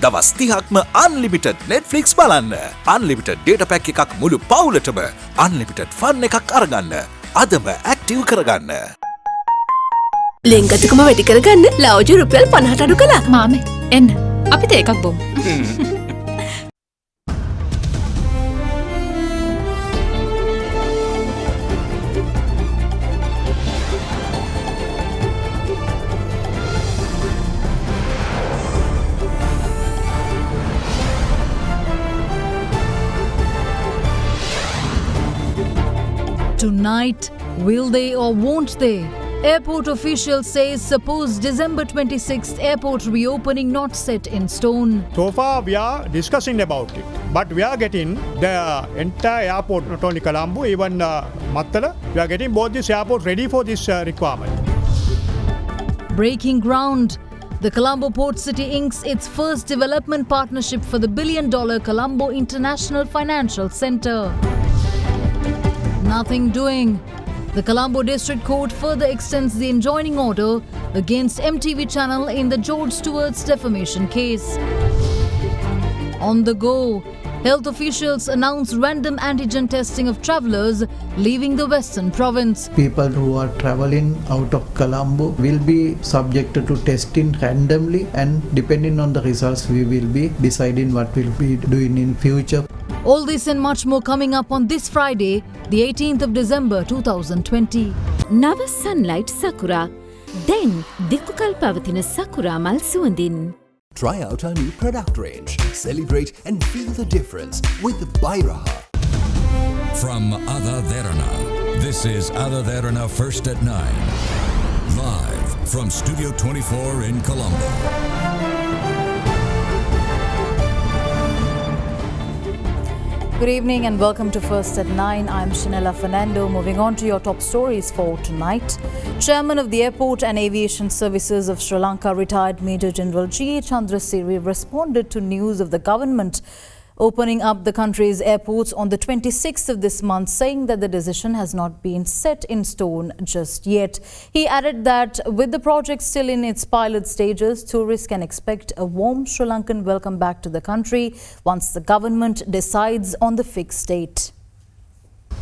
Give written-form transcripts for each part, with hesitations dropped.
දවස් 30ක්ම unlimited Netflix බලන්න. unlimited data pack එකක් මුළු පවුලටම unlimited fun එකක් අරගන්න. අදම active කරගන්න. ලෙන්ගතුකම වැඩි කරගන්න ලව්ජු රුපියල් 50ට අඩු කළා. මාමේ එන්න අපිට එකක් බොමු. Tonight, will they or won't they? Airport officials say supposed December 26th airport reopening not set in stone. So far we are discussing about it, but we are getting the entire airport, not only Colombo, even Mattala, we are getting both this airport ready for this requirement. Breaking ground. The Colombo Port City inks its first development partnership for the billion-dollar Colombo International Financial Center. Nothing doing. The Colombo District Court further extends the enjoining order against MTV channel in the George Stewart's defamation case. On the go, health officials announce random antigen testing of travellers leaving the Western Province. People who are travelling out of Colombo will be subjected to testing randomly, and depending on the results we will be deciding what we'll be doing in future. All this and much more coming up on this Friday, the 18th of December 2020. නව sunlight sakura. Then දිකුකල් පවතින sakura මල් සුවඳින්. Try out our new product range. Celebrate and feel the difference with Bairaha. From AdaDerana, this is AdaDerana First at 9. Live from Studio 24 in Colombo. Good evening and welcome to First at 9. I'm Shanella Fernando. Moving on to your top stories for tonight. Chairman of the Airport and Aviation Services of Sri Lanka, retired Major General G. Chandrasiri, responded to news of the government opening up the country's airports on the 26th of this month, saying that the decision has not been set in stone just yet. He added that with the project still in its pilot stages, tourists can expect a warm Sri Lankan welcome back to the country once the government decides on the fixed date.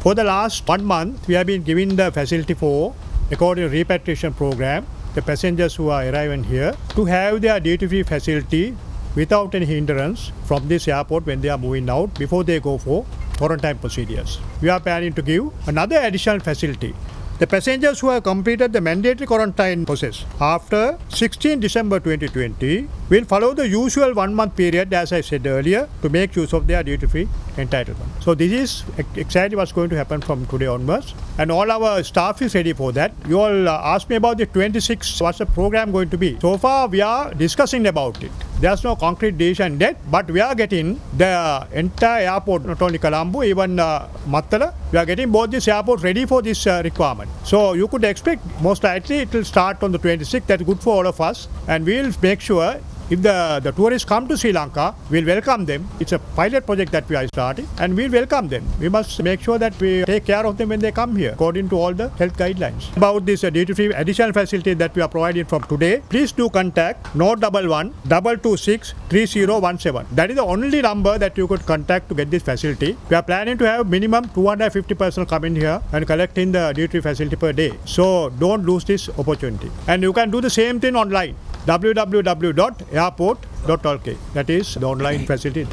For the last 1 month, we have been giving the facility for, according to repatriation program, the passengers who are arriving here to have their duty-free facility without any hindrance from this airport when they are moving out before they go for quarantine procedures. We are planning to give another additional facility. The passengers who have completed the mandatory quarantine process after 16 December 2020 will follow the usual 1 month period, as I said earlier, to make use of their duty-free entitlement. So this is exactly what's going to happen from today onwards, and all our staff is ready for that. You all asked me about the 26th, what's the program going to be. So far we are discussing about it. There's no concrete decision yet, but we are getting the entire airport, not only Colombo, even Mattala, we are getting both this airport ready for this requirement. So you could expect most likely it will start on the 26th. That's good for all of us, and we will make sure if the tourists come to Sri Lanka, we'll welcome them. It's a pilot project that we are starting, and we'll welcome them. We must make sure that we take care of them when they come here, according to all the health guidelines. About this duty-free additional facility that we are providing from today, please do contact 011 226 3017. That is the only number that you could contact to get this facility. We are planning to have minimum 250 persons come in here and collecting the duty-free facility per day. So don't lose this opportunity. And you can do the same thing online. www.airport.lk. That is the online facility.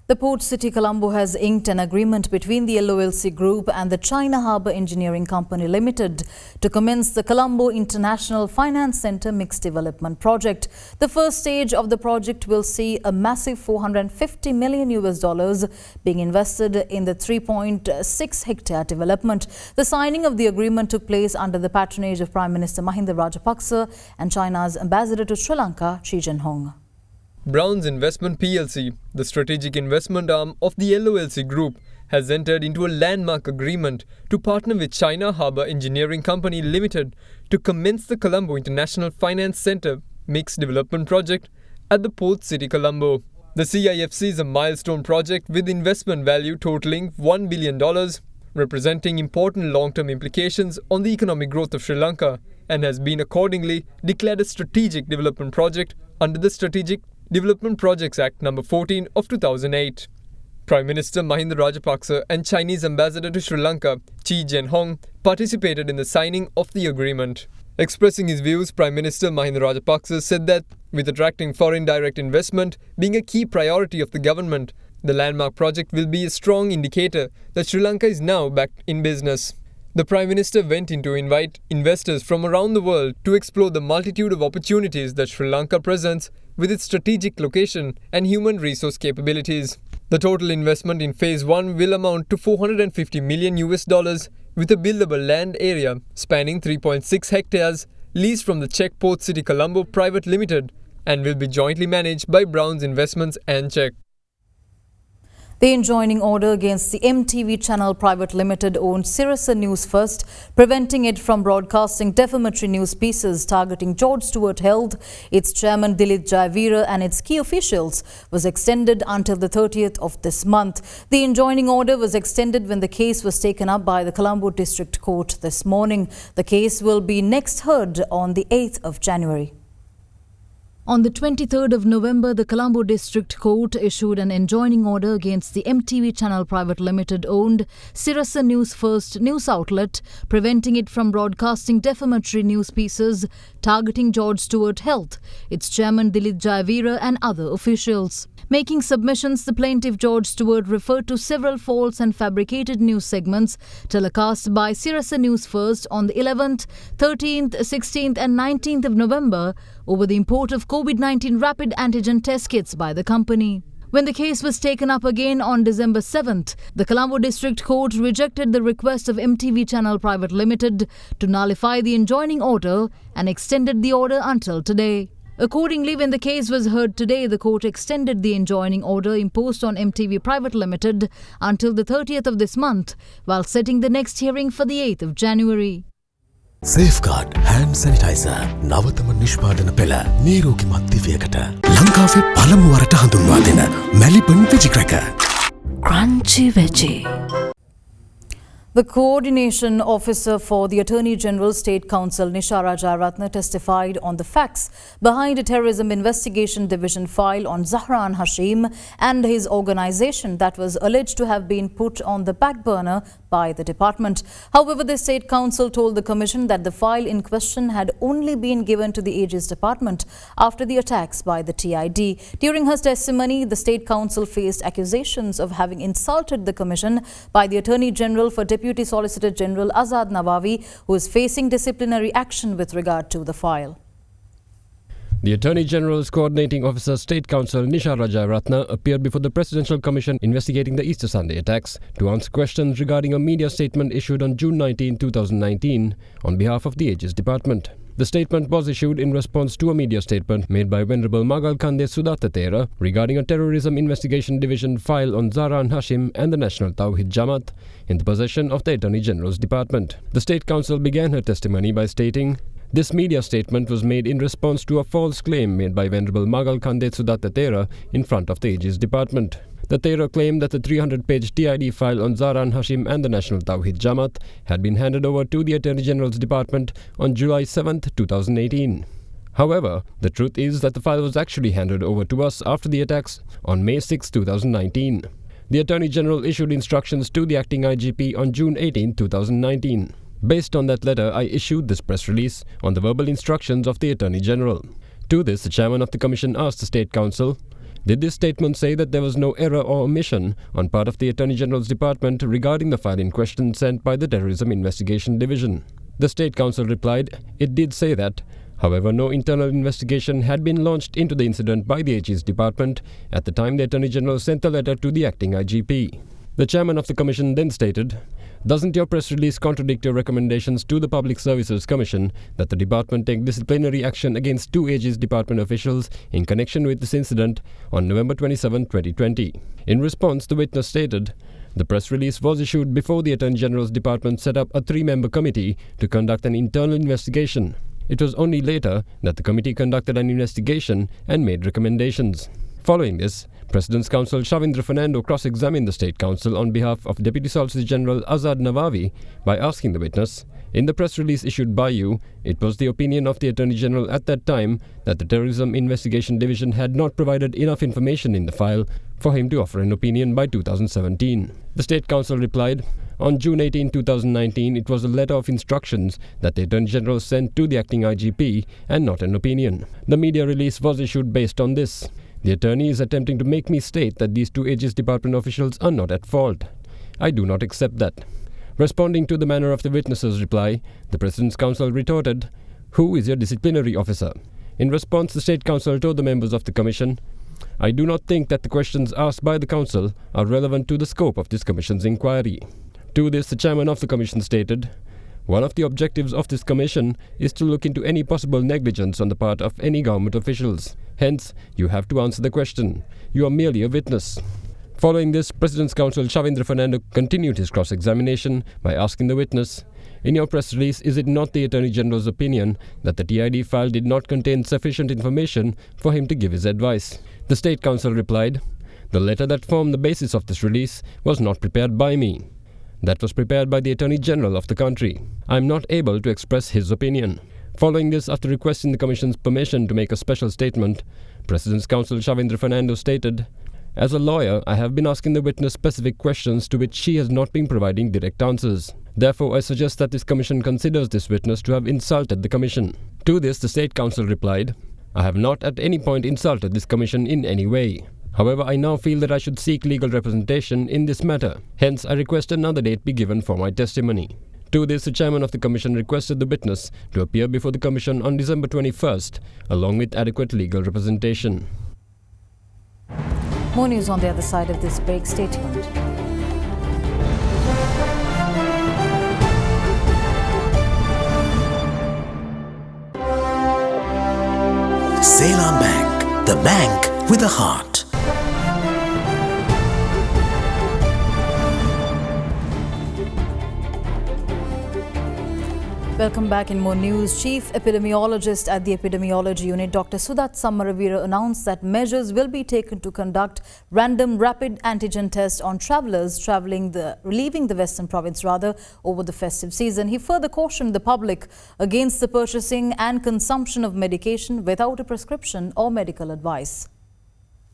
The Port City Colombo has inked an agreement between the LOLC Group and the China Harbour Engineering Company Limited to commence the Colombo International Finance Centre Mixed Development Project. The first stage of the project will see a massive $450 million being invested in the 3.6 hectare development. The signing of the agreement took place under the patronage of Prime Minister Mahinda Rajapaksa and China's ambassador to Sri Lanka, Chi Jinhong. Brown's Investment plc, the strategic investment arm of the LOLC Group, has entered into a landmark agreement to partner with China Harbour Engineering Company Limited to commence the Colombo International Finance Centre Mixed Development Project at the Port City Colombo. The CIFC is a milestone project with investment value totaling $1 billion, representing important long-term implications on the economic growth of Sri Lanka, and has been accordingly declared a strategic development project under the Strategic Development Projects Act No. 14 of 2008. Prime Minister Mahinda Rajapaksa and Chinese Ambassador to Sri Lanka, Chi Jianhong, participated in the signing of the agreement. Expressing his views, Prime Minister Mahinda Rajapaksa said that, with attracting foreign direct investment being a key priority of the government, the landmark project will be a strong indicator that Sri Lanka is now back in business. The Prime Minister went in to invite investors from around the world to explore the multitude of opportunities that Sri Lanka presents with its strategic location and human resource capabilities. The total investment in Phase 1 will amount to $450 million with a buildable land area spanning 3.6 hectares leased from the Czech Port City Colombo Private Limited and will be jointly managed by Browns Investments and Czech. The enjoining order against the MTV channel Private Limited owned Sirasa News First, preventing it from broadcasting defamatory news pieces targeting George Stewart Health, its chairman Dilip Jayavira and its key officials, was extended until the 30th of this month. The enjoining order was extended when the case was taken up by the Colombo District Court this morning. The case will be next heard on the 8th of January. On the 23rd of November, the Colombo District Court issued an enjoining order against the MTV channel Private Limited owned Sirasa News First news outlet, preventing it from broadcasting defamatory news pieces targeting George Stewart Health, its chairman Dilip Jayavira and other officials. Making submissions, the plaintiff George Stewart referred to several false and fabricated news segments telecast by Sirasa News First on the 11th, 13th, 16th and 19th of November over the import of COVID-19 rapid antigen test kits by the company. When the case was taken up again on December 7th, the Colombo District Court rejected the request of MTV Channel Private Limited to nullify the enjoining order and extended the order until today. Accordingly, when the case was heard today, the court extended the enjoining order imposed on MTV Private Limited until the 30th of this month, while setting the next hearing for the 8th of January. Safeguard hand sanitizer නවතම නිෂ්පාදන පෙළ නීරෝගිමත් දිවියකට ලංකාවේ පළමු වරට හඳුන්වා දෙන Maliban වෙජි cracker Crunchy veggie. The Coordination Officer for the Attorney General State Counsel Nisha Rajaratne testified on the facts behind a terrorism investigation division file on Zahran Hashim and his organization that was alleged to have been put on the back burner by the department. However, the State Counsel told the Commission that the file in question had only been given to the Aegis Department after the attacks by the TID. During her testimony, the State Counsel faced accusations of having insulted the Commission by the Attorney General for Deputy Solicitor General Azad Nawawi, who is facing disciplinary action with regard to the file. The Attorney General's Coordinating Officer, State Counsel Nisha Rajaratne, appeared before the Presidential Commission investigating the Easter Sunday attacks to answer questions regarding a media statement issued on June 19, 2019 on behalf of the Aegis Department. The statement was issued in response to a media statement made by Venerable Magal Kande Sudatatera regarding a terrorism investigation division file on Zahran Hashim and the National Tawhid Jamaat in the possession of the Attorney General's Department. The State Counsel began her testimony by stating, "This media statement was made in response to a false claim made by Venerable Magal Kande Sudatatera in front of the Aegis Department. The Tera claimed that the 300-page TID file on Zahran Hashim and the National Tawhid Jamaat had been handed over to the Attorney General's Department on July 7, 2018. However, the truth is that the file was actually handed over to us after the attacks on May 6, 2019. The Attorney General issued instructions to the acting IGP on June 18, 2019. Based on that letter, I issued this press release on the verbal instructions of the Attorney General." To this, the chairman of the commission asked the State Counsel, "Did this statement say that there was no error or omission on part of the Attorney General's Department regarding the file in question sent by the Terrorism Investigation Division?" The State Counsel replied, "It did say that. However, no internal investigation had been launched into the incident by the Aegis Department at the time the Attorney General sent the letter to the acting IGP." The chairman of the commission then stated, "Doesn't your press release contradict your recommendations to the Public Services Commission that the department take disciplinary action against 2 Aegis Department officials in connection with this incident on November 27, 2020? In response, the witness stated, "The press release was issued before the Attorney General's Department set up a 3-member committee to conduct an internal investigation. It was only later that the committee conducted an investigation and made recommendations." Following this, President's Counsel Shavindra Fernando cross-examined the State Counsel on behalf of Deputy Solicitor General Azad Nawawi by asking the witness, In the press release issued by you, it was the opinion of the Attorney General at that time that the Terrorism Investigation Division had not provided enough information in the file for him to offer an opinion by 2017. The State Council replied, on June 18, 2019, it was a letter of instructions that the Attorney General sent to the acting IGP and not an opinion. The media release was issued based on this. The attorney is attempting to make me state that these two Aegis Department officials are not at fault. I do not accept that. Responding to the manner of the witness's reply, the President's Counsel retorted, "Who is your disciplinary officer?" In response, the State Counsel told the members of the Commission, "I do not think that the questions asked by the Council are relevant to the scope of this Commission's inquiry." To this, the Chairman of the Commission stated, "One of the objectives of this Commission is to look into any possible negligence on the part of any government officials. Hence, you have to answer the question. You are merely a witness." Following this, President's Counsel Shavindra Fernando continued his cross-examination by asking the witness, "In your press release, is it not the Attorney General's opinion that the TID file did not contain sufficient information for him to give his advice?" The State Counsel replied, "The letter that formed the basis of this release was not prepared by me. That was prepared by the Attorney General of the country. I am not able to express his opinion." Following this, after requesting the Commission's permission to make a special statement, President's Counsel Shavindra Fernando stated, "As a lawyer, I have been asking the witness specific questions to which she has not been providing direct answers. Therefore, I suggest that this Commission considers this witness to have insulted the Commission." To this, the State Counsel replied, "I have not at any point insulted this Commission in any way. However, I now feel that I should seek legal representation in this matter. Hence, I request another date be given for my testimony." To this, the Chairman of the Commission requested the witness to appear before the Commission on December 21st, along with adequate legal representation. More news on the other side of this break. Stay tuned. Ceylon Bank, the bank with a heart. Welcome back. In more news, Chief Epidemiologist at the Epidemiology Unit, Dr. Sudat Samaravira, announced that measures will be taken to conduct random rapid antigen tests on travellers leaving the Western Province over the festive season. He further cautioned the public against the purchasing and consumption of medication without a prescription or medical advice.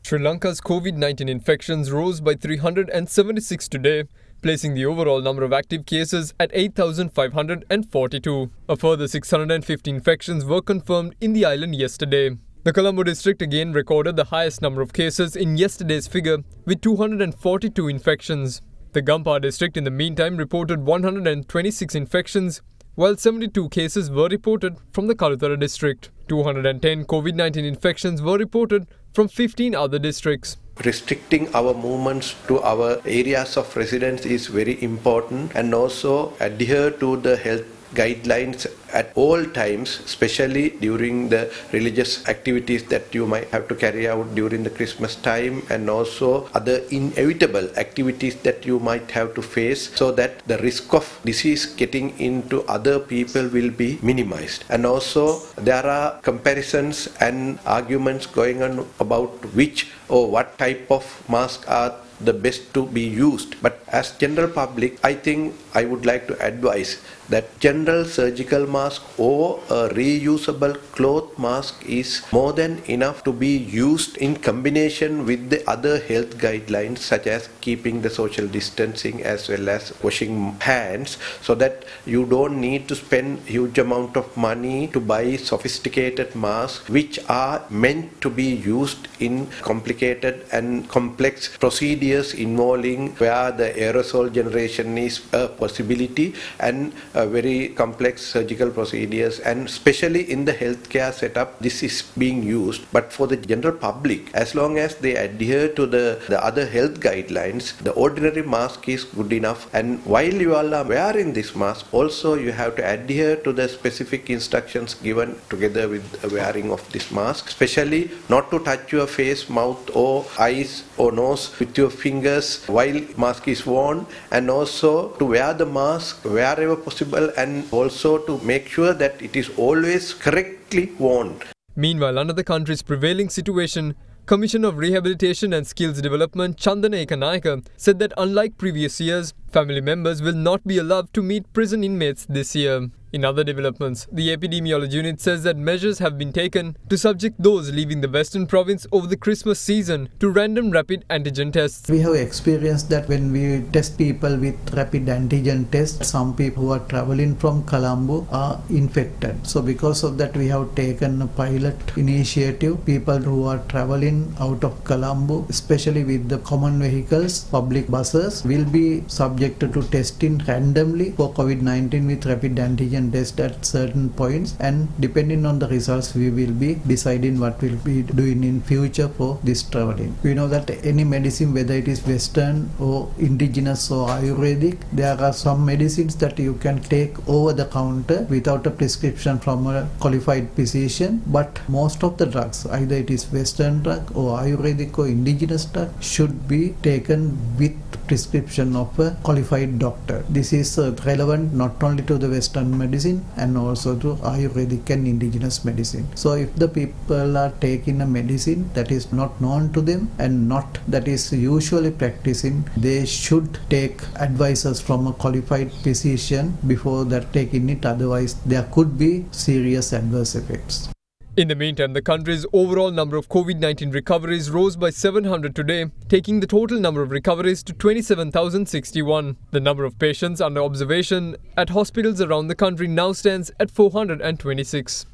Sri Lanka's COVID-19 infections rose by 376 today, placing the overall number of active cases at 8,542. A further 650 infections were confirmed in the island yesterday. The Colombo district again recorded the highest number of cases in yesterday's figure, with 242 infections. The Gampar district in the meantime reported 126 infections, while 72 cases were reported from the Kaluthara district. 210 COVID-19 infections were reported from 15 other districts. Restricting our movements to our areas of residence is very important, and also adhere to the health guidelines at all times, especially during the religious activities that you might have to carry out during the Christmas time, and also other inevitable activities that you might have to face, so that the risk of disease getting into other people will be minimized. And also there are comparisons and arguments going on about which or what type of mask are the best to be used. But as general public, I think I would like to advise that general surgical mask or a reusable cloth mask is more than enough to be used in combination with the other health guidelines, such as keeping the social distancing as well as washing hands, so that you don't need to spend huge amount of money to buy sophisticated masks which are meant to be used in complicated and complex procedures involving where the aerosol generation is a possibility, and very complex surgical procedures, and especially in the healthcare setup this is being used. But for the general public, as long as they adhere to the other health guidelines, the ordinary mask is good enough. And while you all are wearing this mask, also you have to adhere to the specific instructions given together with the wearing of this mask, especially not to touch your face, mouth or eyes or nose with your fingers while mask is worn, and also to wear the mask wherever possible, and also to make sure that it is always correctly worn. Meanwhile, under the country's prevailing situation, Commissioner of Rehabilitation and Skills Development Chandana Ekanayaka said that unlike previous years, family members will not be allowed to meet prison inmates this year. In other developments, the epidemiology unit says that measures have been taken to subject those leaving the Western province over the Christmas season to random rapid antigen tests. We have experienced that when we test people with rapid antigen tests, some people who are traveling from Colombo are infected. So because of that, we have taken a pilot initiative. People who are traveling out of Colombo, especially with the common vehicles, public buses, will be subjected to testing randomly for COVID-19 with rapid antigen test at certain points, and depending on the results we will be deciding what we'll be doing in future for this traveling. We know that any medicine, whether it is Western or indigenous or Ayurvedic, there are some medicines that you can take over the counter without a prescription from a qualified physician, but most of the drugs, either it is Western drug or Ayurvedic or indigenous drug, should be taken with prescription of a qualified doctor. This is relevant not only to the Western medicine and also to Ayurvedic and indigenous medicine. So if the people are taking a medicine that is not known to them and not that is usually practicing, they should take advices from a qualified physician before that taking it, otherwise there could be serious adverse effects. In the meantime, the country's overall number of COVID-19 recoveries rose by 700 today, taking the total number of recoveries to 27,061. The number of patients under observation at hospitals around the country now stands at 426.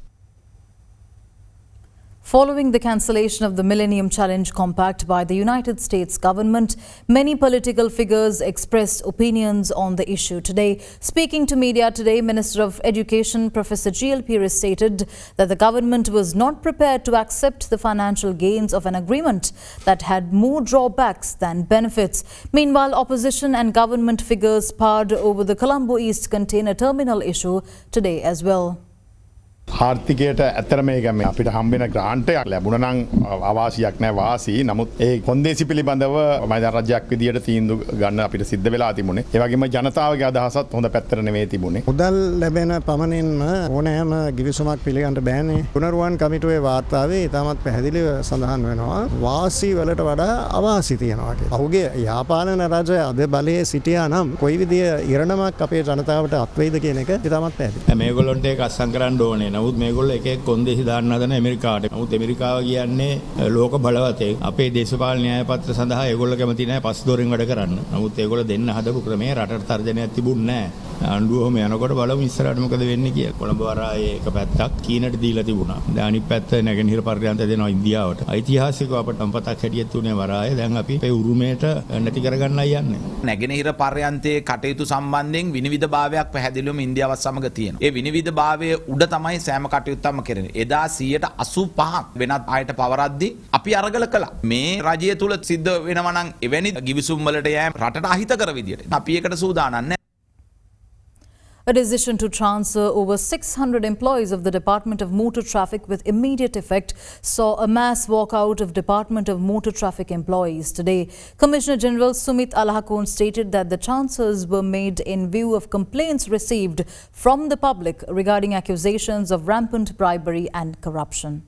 Following the cancellation of the Millennium Challenge Compact by the United States government, many political figures expressed opinions on the issue today. Speaking to media today, Minister of Education Professor G.L. Pires stated that the government was not prepared to accept the financial gains of an agreement that had more drawbacks than benefits. Meanwhile, opposition and government figures parred over the Colombo East container terminal issue today as well. ආර්ථිකයට ඇත්තට මේක මේ අපිට හම්බෙන grant එකක් ලැබුණා නම් අවාසියක් නෑ වාසි. නමුත් ඒ කොන්දේසි පිළිබඳව මම රජයක් විදියට තීන්දුව ගන්න අපිට සිද්ධ වෙලා තිබුණේ. ඒ වගේම ජනතාවගේ අදහසත් හොඳ පැත්තට නෙමෙයි තිබුණේ. මුදල් ලැබෙන පමණින්ම ඕනෑම ගිවිසුමක් පිළිගන්න බෑනේ. පුනරුවන් කමිටුවේ වාර්තාවේ ඉතාමත් පැහැදිලිව සඳහන් වෙනවා වාසි වලට වඩා අවාසි තියෙනවා කියලා. ඔහුගේ යාපාලන රජය අද බලයේ සිටියා නම් කොයි විදිය ඉරණමක් අපේ ජනතාවට අත්වේද කියන එක ඉතාමත් පැහැදිලි. මේගොල්ලන්ට ඒක අස්සම් කරන්න ඕනේ. නමුත් මේගොල්ලෝ එක එක කොන්දේසි දාන්න හදන ඇමරිකාවට. නමුත් ඇමරිකාව කියන්නේ ලෝක බලවතෙක්. අපේ දේශපාලන න්‍යාය පත්‍ර සඳහා ඒගොල්ලෝ කැමති නැහැ පස් දොරෙන් වැඩ කරන්න. නමුත් ඒගොල්ලෝ දෙන්න හදපු ක්‍රමේ රටට තර්ජනයක් තිබුණ නැහැ. ආණ්ඩුවම යනකොට බලමු ඉස්සරහට මොකද වෙන්නේ කියලා. කොළඹ වරායේ එක පැත්තක් කීනට දීලා තිබුණා. දැන් අනිත් පැත්ත නැගෙනහිර පර්යන්ත දෙනවා ඉන්දියාවට. ඓතිහාසිකව අපට අම්පතක් හැටියට තුනේ වරායේ. දැන් අපි අපේ උරුමයට නැති කරගන්නයි යන්නේ. නැගෙනහිර පර්යන්තයේ කටයුතු සම්බන්ධයෙන් විනිවිදභාවයක් පැහැදිලිවම ඉන්දියාවත් සමග තියෙනවා. ඒ විනිවිදභාවයේ උඩ තමයි සෑම කටයුත්තක්ම කරන්නේ. එදා 85% වෙනත් අයට පවරද්දී අපි අරගල කළා. මේ රජය තුල සිද්ධ වෙනවා නම් එවැනි ගිවිසුම් වලට යෑම රටට අහිතකර විදියට. අපි ඒකට සූදානම් නැහැ. A decision to transfer over 600 employees of the Department of Motor Traffic with immediate effect saw a mass walkout of Department of Motor Traffic employees today. Commissioner General Sumit Alahakon stated that the transfers were made in view of complaints received from the public regarding accusations of rampant bribery and corruption.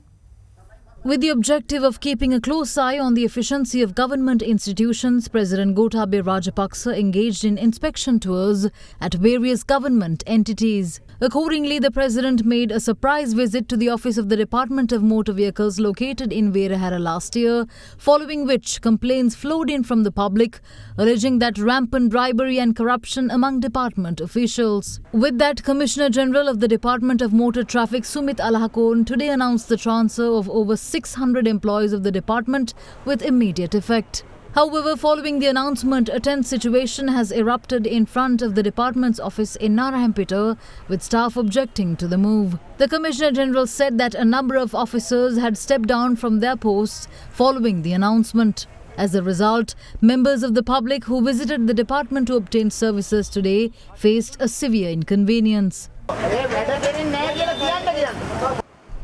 With the objective of keeping a close eye on the efficiency of government institutions, President Gotabaya Rajapaksa engaged in inspection tours at various government entities. Accordingly, the President made a surprise visit to the office of the Department of Motor Vehicles located in Verahara last year, following which complaints flowed in from the public, alleging that rampant bribery and corruption among department officials. With that, Commissioner General of the Department of Motor Traffic Sumit Alahakon today announced the transfer of over 600 employees of the department with immediate effect. However, following the announcement, a tense situation has erupted in front of the department's office in Narayanpeta, with staff objecting to the move. The Commissioner General said that a number of officers had stepped down from their posts following the announcement. As a result, members of the public who visited the department to obtain services today faced a severe inconvenience.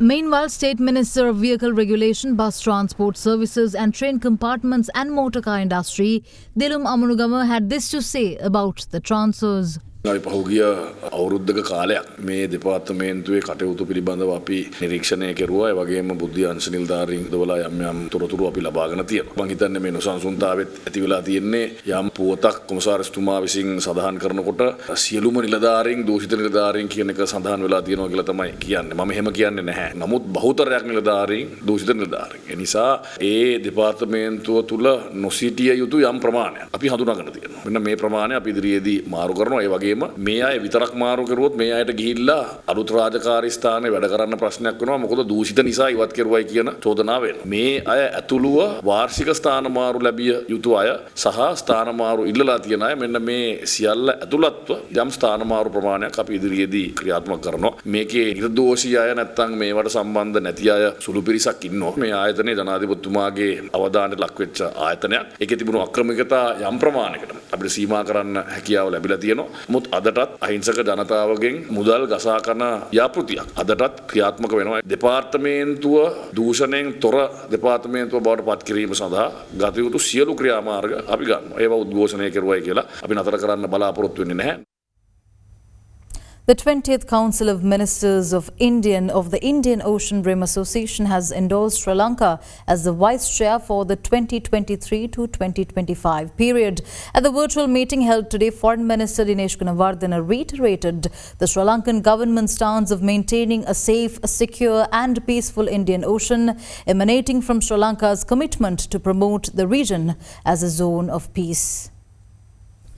Meanwhile, State Minister of Vehicle Regulation, Bus Transport Services and Train Compartments and Motor Car Industry, Dilum Amunugama, had this to say about the transfers. අපි පහුගිය අවුරුද්දක කාලයක් මේ දෙපාර්තමේන්තුවේ කටයුතු පිළිබඳව අපි නිරීක්ෂණය කෙරුවා. ඒ වගේම බුද්ධි අංශ නිලධාරීන් දවලා යම් යම් තොරතුරු අපි ලබාගෙන තියෙනවා. මම හිතන්නේ මේ නොසන්සුන්තාවෙත් ඇති වෙලා තියෙන්නේ යම් පුවතක් කොමසාරිස්තුමා විසින් සඳහන් කරනකොට සියලුම නිලධාරීන් දූෂිත නිලධාරීන් කියන එක සඳහන් වෙලා තියෙනවා කියලා තමයි කියන්නේ. මම එහෙම කියන්නේ නැහැ. නමුත් බහුතරයක් නිලධාරීන් දූෂිත නිලධාරීන්. ඒ නිසා ඒ දෙපාර්තමේන්තුව තුල නොසිටිය යුතු යම් ප්‍රමාණයක් අපි හඳුනාගෙන තියෙනවා. මෙන්න මේ ප්‍රමාණය අපි ඉදිරියේදී මාරු කරනවා. ඒ වගේම මේ අය විතරක් මාරු කරුවොත් මේ අයට ගිහිල්ලා අලුත් රාජකාරී ස්ථානයේ වැඩ කරන්න ප්‍රශ්නයක් වෙනවා. මොකද දූෂිත නිසා ඉවත් කෙරුවයි කියන චෝදනාව එනවා. මේ අය ඇතුළුව වාර්ෂික ස්ථාන මාරු ලැබිය යුතු අය සහ ස්ථාන මාරු ඉල්ලලා තියෙන අය මෙන්න මේ සියල්ල ඇතුළත්ව යම් ස්ථාන මාරු ප්‍රමාණයක් අපි ඉදිරියේදී ක්‍රියාත්මක කරනවා. මේකේ නිර්දෝෂී අය නැත්නම් මේවට සම්බන්ධ නැති අය සුළු පිරිසක් ඉන්නවා. මේ ආයතනයේ ජනාධිපතිතුමාගේ අවධානයට ලක් වෙච්ච ආයතනයක්. ඒකේ තිබුණු අක්‍රමිකතා යම් ප්‍රමාණයකට අපිට සීමා කරන්න හැකියාව ලැබිලා තියෙනවා. මුත් අදටත් අහිංසක ජනතාවගෙන් මුදල් ගසා කරන ව්‍යාපෘතියක් අදටත් ක්‍රියාත්මක වෙනවා. දෙපාර්තමේන්තුව දූෂණයෙන් තොර දෙපාර්තමේන්තුව බවට පත් කිරීම සඳහා ගත යුතු සියලු ක්‍රියාමාර්ග අපි ගන්නවා. ඒවා උද්ඝෝෂණය කරුවයි කියලා අපි නතර කරන්න බලාපොරොත්තු වෙන්නේ නැහැ. The 20th Council of Ministers of the Indian Ocean Rim Association has endorsed Sri Lanka as the vice chair for the 2023 to 2025 period. At the virtual meeting held today, Foreign Minister Dinesh Gunawardena reiterated the Sri Lankan government's stance of maintaining a safe, secure and peaceful Indian Ocean, emanating from Sri Lanka's commitment to promote the region as a zone of peace.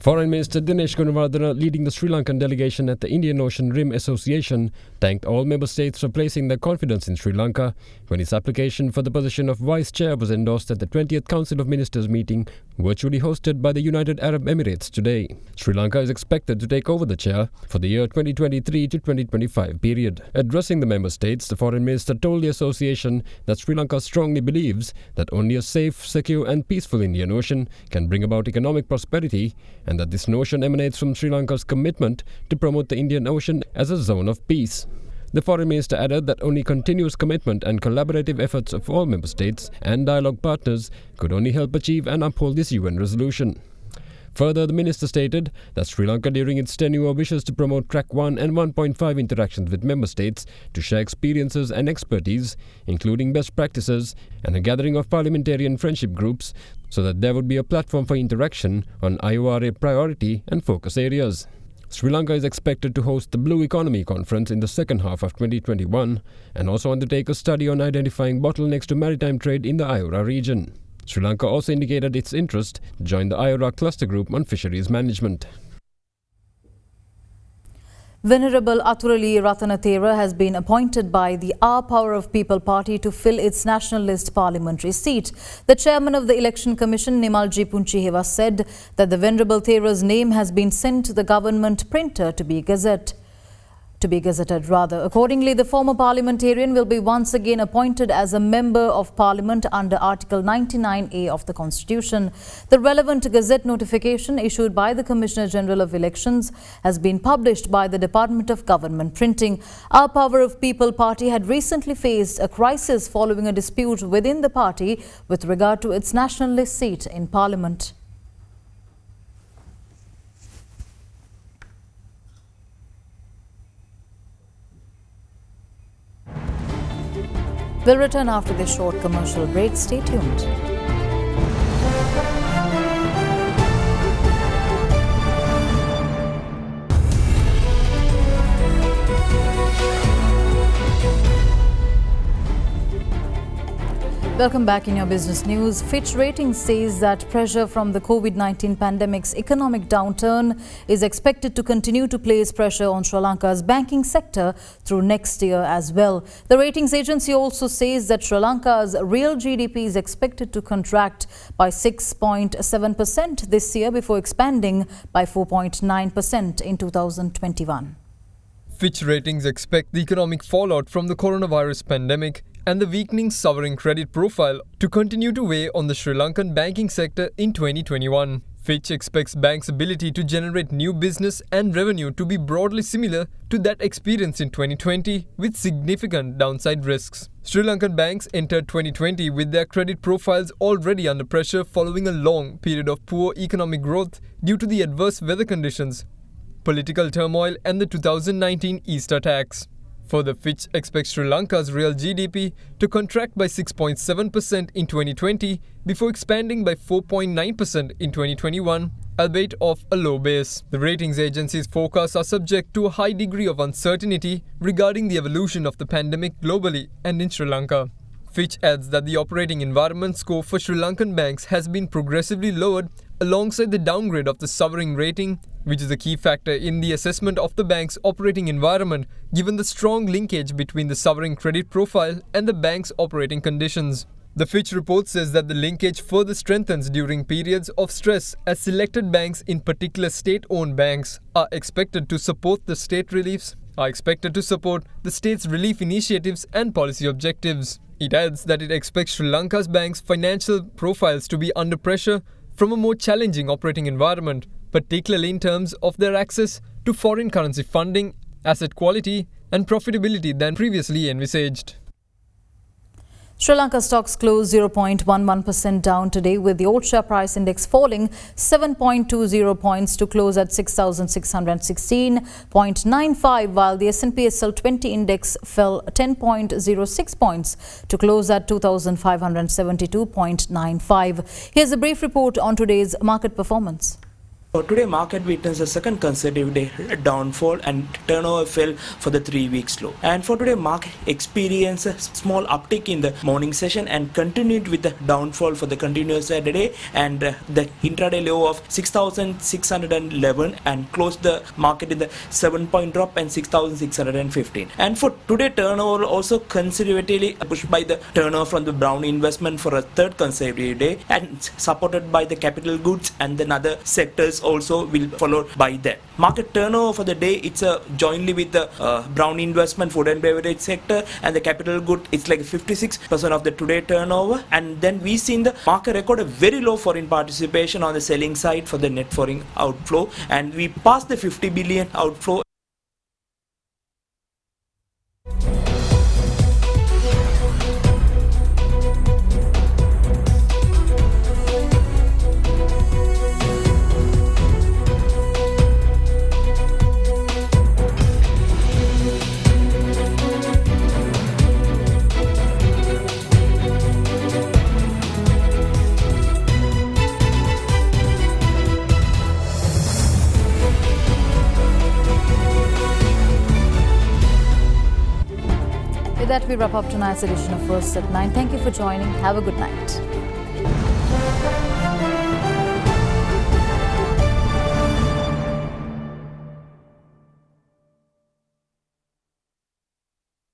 Foreign Minister Dinesh Gunawardena, leading the Sri Lankan delegation at the Indian Ocean Rim Association, thanked all member states for placing their confidence in Sri Lanka when his application for the position of vice chair was endorsed at the 20th Council of Ministers meeting virtually hosted by the United Arab Emirates today. Sri Lanka is expected to take over the chair for the year 2023 to 2025 period. Addressing the member states, the Foreign Minister told the association that Sri Lanka strongly believes that only a safe, secure and peaceful Indian Ocean can bring about economic prosperity, and that this notion emanates from Sri Lanka's commitment to promote the Indian Ocean as a zone of peace. The Foreign Minister added that only continuous commitment and collaborative efforts of all member states and dialogue partners could only help achieve and uphold this UN resolution. Further, the minister stated that Sri Lanka during its tenure wishes to promote track 1 and 1.5 interactions with member states to share experiences and expertise, including best practices and a gathering of parliamentarian friendship groups, so that there would be a platform for interaction on IORA priority and focus areas. Sri Lanka is expected to host the Blue Economy Conference in the second half of 2021 and also undertake a study on identifying bottlenecks to maritime trade in the IORA region. Sri Lanka also indicated its interest to join the IORA cluster group on fisheries management. Venerable Aturali Ratanathera has been appointed by the Our Power of People party to fill its nationalist parliamentary seat. The chairman of the Election Commission, Nimalji Punchiheva, said that the Venerable Thera's name has been sent to the government printer to be gazetted. Accordingly, the former parliamentarian will be once again appointed as a member of parliament under Article 99A of the Constitution. The relevant gazette notification issued by the Commissioner General of Elections has been published by the Department of Government Printing. Our Power of People party had recently faced a crisis following a dispute within the party with regard to its nationalist seat in parliament. We'll return after this short commercial break. Stay tuned. Welcome back in your business news. Fitch Ratings says that pressure from the COVID-19 pandemic's economic downturn is expected to continue to place pressure on Sri Lanka's banking sector through next year as well. The ratings agency also says that Sri Lanka's real GDP is expected to contract by 6.7% this year before expanding by 4.9% in 2021. Fitch Ratings expect the economic fallout from the coronavirus pandemic and the weakening sovereign credit profile to continue to weigh on the Sri Lankan banking sector in 2021. Fitch expects banks' ability to generate new business and revenue to be broadly similar to that experienced in 2020, with significant downside risks. Sri Lankan banks entered 2020 with their credit profiles already under pressure following a long period of poor economic growth due to the adverse weather conditions, political turmoil and the 2019 East attacks. Further, Fitch expects Sri Lanka's real GDP to contract by 6.7% in 2020 before expanding by 4.9% in 2021, albeit off a low base. The ratings agency's forecasts are subject to a high degree of uncertainty regarding the evolution of the pandemic globally and in Sri Lanka. Fitch adds that the operating environment score for Sri Lankan banks has been progressively lowered alongside the downgrade of the sovereign rating, which is a key factor in the assessment of the bank's operating environment given the strong linkage between the sovereign credit profile and the bank's operating conditions. The Fitch report says that the linkage further strengthens during periods of stress as selected banks, in particular state-owned banks, are expected to support the state's relief initiatives and policy objectives. It adds that it expects Sri Lanka's banks' financial profiles to be under pressure from a more challenging operating environment, particularly in terms of their access to foreign currency funding, asset quality, and profitability than previously envisaged. Sri Lanka stocks closed 0.11% down today, with the all-share price index falling 7.20 points to close at 6,616.95, while the S&P SL 20 index fell 10.06 points to close at 2,572.95. Here's a brief report on today's market performance. Today, market witnessed a second consecutive day downfall and turnover fell for the 3-week low. And for today, market experienced a small uptick in the morning session and continued with the downfall for the continuous day, and the intraday low of 6,611 and closed the market in the 7-point drop and 6,615. And for today, turnover also conservatively pushed by the turnover from the Brown investment for a third consecutive day and supported by the capital goods, and then other sectors also will follow by that. Market turnover for the day, it's jointly with the Brown investment, food and beverage sector, and the capital good. It's like 56% of the today turnover. And then we seen the market record a very low foreign participation on the selling side for the net foreign outflow, and we passed the 50 billion outflow. With that, we wrap up tonight's edition of First at 9. Thank you for joining. Have a good night.